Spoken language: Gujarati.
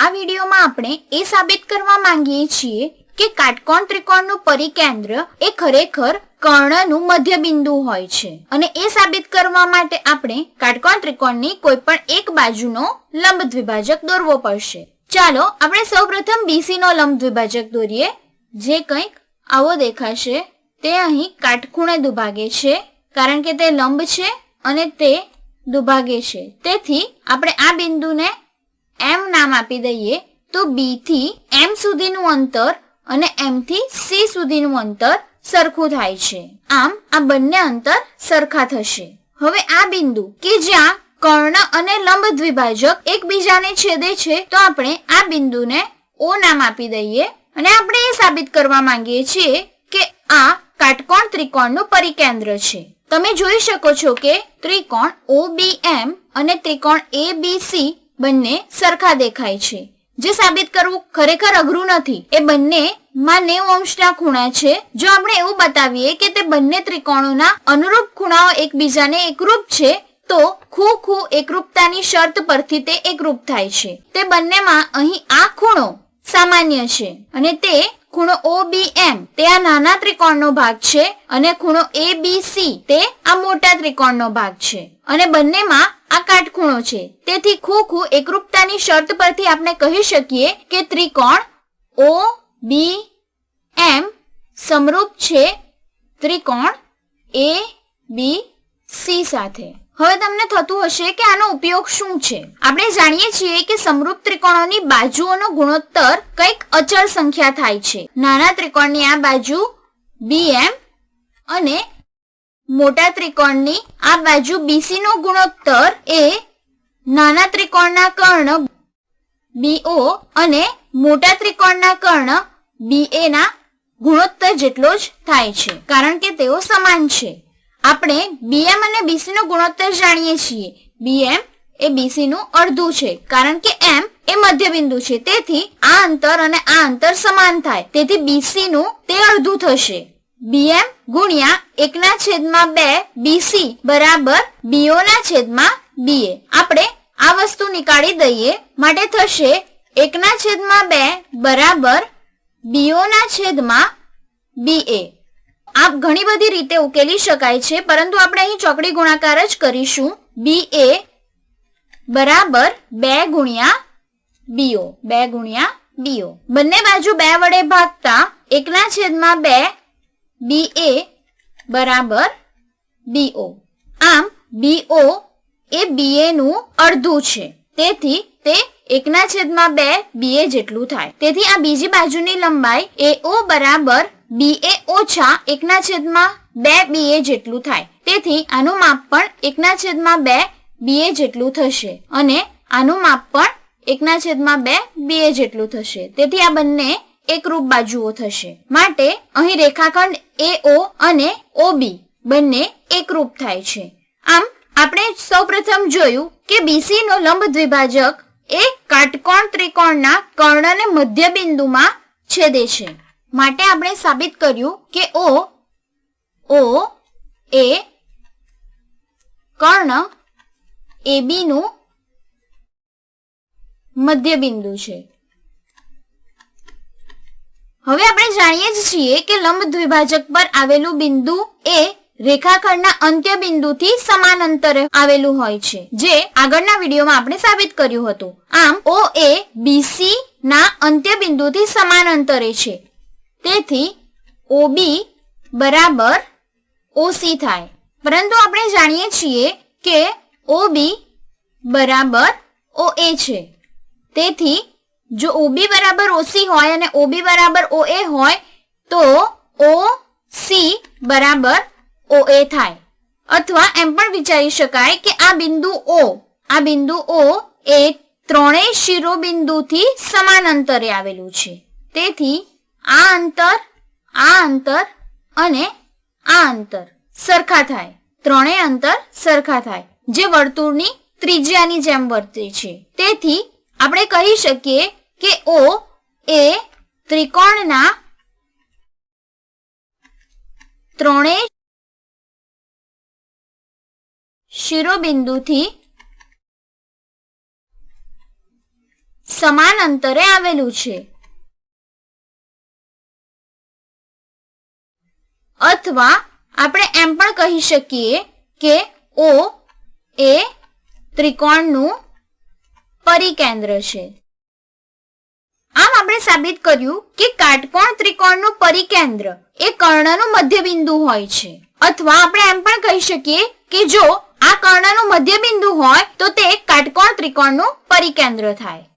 આ વિડીયોમાં આપણે એ સાબિત કરવા માંગીએ છીએ કે કાટકોણ ત્રિકોણનું પરિકેન્દ્ર એ ખરેખર કર્ણનું મધ્ય બિંદુ હોય છે અને એ સાબિત કરવા માટે આપણે કાટકોણ ત્રિકોણની કોઈ પણ એક બાજુનો લંબ દ્વિભાજક દોરવો પડશે. ચાલો આપણે સૌપ્રથમ BC નો લંબ દ્વિભાજક દોરીએ, જે કંઈક આવો દેખાશે. તે અહીં કાટખૂણે દુભાગે છે કારણ કે તે લંબ છે અને તે દુભાગે છે. તેથી આપણે આ બિંદુને M નામ આપી દઈએ તો B થી M સુધીનું અંતર અને M થી C સુધીનું અંતર સરખું થાય છે. આમ આ બંને અંતર સરખા થશે. હવે આ બિંદુ કે જ્યાં કર્ણ અને લંબ દ્વિભાજક એકબીજાને છેદે છે તો આપણે આ બિંદુને O નામ આપી દઈએ અને આપણે એ સાબિત કરવા માંગીએ છીએ કે આ કાટકોણ ત્રિકોણનું પરિકેન્દ્ર છે. તમે જોઈ શકો છો કે ત્રિકોણ OBM અને ત્રિકોણ ABC બંને સરખા દેખાય છે. જે સાબિત કરવું ખરેખર અઘરું નથી. એ બંનેમાં 90 અંશના ખૂણા છે. જો આપણે એવું બતાવીએ કે તે બંને ત્રિકોણોના અનુરૂપ ખૂણાઓ એકબીજાને એકરૂપ છે તો ખૂ એકરૂપતાની શરત પરથી તે એકરૂપ થાય છે. તે બંનેમાં અહીં આ ખૂણો સામાન્ય છે અને તે ખૂણો OBM તે આ નાના ત્રિકોણનો ભાગ છે અને ખૂણો ABC તે આ મોટા ત્રિકોણનો ભાગ છે અને બંનેમાં આ કાટખૂણો છે. તેથી ખૂ એકરૂપતાની શરત પરથી આપણે કહી શકીએ કે ત્રિકોણ OBM સમરૂપ છે ત્રિકોણ ABC સાથે. હવે તમને થતું હશે કે આનો ઉપયોગ શું છે. આપણે જાણીએ છીએ કે સમરૂપ ત્રિકોણોની બાજુઓનો ગુણોત્તર કંઈક અચળ સંખ્યા થાય છે. નાના ત્રિકોણની આ બાજુ BM અને મોટા ત્રિકોણની આ બાજુ BC નો ગુણોત્તર એ નાના ત્રિકોણના કર્ણ BO અને મોટા ત્રિકોણના કર્ણ BA ના ગુણોત્તર જેટલો જ થાય છે કારણ કે તેઓ સમાન છે. આપણે BM અને BC નો ગુણોત્તર જાણીએ છીએ. BM એ BC નું અડધું છે કારણ કે M એ મધ્યબિંદુ છે. તેથી આ અંતર અને આ અંતર સમાન થાય. તેથી BC નું તે અડધું થશે. BM ગુણ્યા 1/2 BC બરાબર BO ના છેદમાં BA. આપણે આ વસ્તુ નીકાળી દઈએ માટે થશે 1/2 બરાબર BO ના છેદમાં BA. આ ઘણી બધી રીતે ઉકેલી શકાય છે પરંતુ આપણે અહીં ચોકડી ગુણાકાર જ કરીશું. BA બરાબર 2 ગુણ્યા BO. બંને બાજુ 2 વડે ભાગતા 1/2 BA બરાબર BO. આમ BO એ BA નું અડધું છે. તેથી તે 1/2 BA જેટલું થાય. તેથી આ બીજી બાજુની લંબાઈ AO બરાબર BA ઓછા 1/2 BA જેટલું થાય. તેથી આનું માપ પણ 1/2 BA જેટલું થશે અને આનું માપ પણ 1/2 BA જેટલું થશે. તેથી આ બંને એકરૂપ બાજુઓ થશે. માટે અહીં રેખાખંડ AO અને OB બંને એકરૂપ થાય છે. આમ આપણે સૌપ્રથમ જોયું કે BC નો લંબ દ્વિભાજક એ કાટકોણ ત્રિકોણના કર્ણને મધ્ય બિંદુમાં છેદે છે. માટે આપણે સાબિત કર્યું કે O એ કર્ણ AB નું મધ્ય બિંદુ છે. હવે આપણે જાણીએ જ છીએ કે લંબ દ્વિભાજક પર આવેલું બિંદુ એ રેખાખંડના અંત્ય બિંદુથી સમાન અંતરે આવેલું હોય છે, જે આગળના વિડીયોમાં આપણે સાબિત કર્યું હતું. આમ O એ BC ના અંત્ય બિંદુથી સમાન અંતરે છે. તેથી OB બરાબર OC થાય. પરંતુ આપણે જાણીએ છીએ કે OB બરાબર OA છે. તેથી જો OB બરાબર OC હોય અને OB બરાબર OA હોય તો OC બરાબર OA થાય. અથવા એમ પણ વિચારી શકાય કે આ બિંદુ O એ ત્રણેય શિરોબિંદુથી સમાન અંતરે આવેલું છે. તેથી આ અંતર અને આ અંતર સરખા થાય. ત્રણેય અંતર સરખા થાય જે વર્તુળની ત્રિજ્યાની જેમ વર્તે છે. તેથી આપણે કહી શકીએ કે O એ ત્રિકોણના ત્રણેય શિરોબિંદુથી સમાન અંતરે આવેલું છે. અથવા આપણે એમ પણ કહી શકીએ કે O એ ત્રિકોણનું પરિકેન્દ્ર છે. આમ આપણે સાબિત કર્યું કે કાટકોણ ત્રિકોણનું પરિકેન્દ્ર એ કર્ણનું મધ્યબિંદુ હોય છે. અથવા આપણે એમ પણ કહી શકીએ કે જો આ કર્ણનું મધ્યબિંદુ હોય તો તે કાટકોણ ત્રિકોણનું પરિકેન્દ્ર થાય.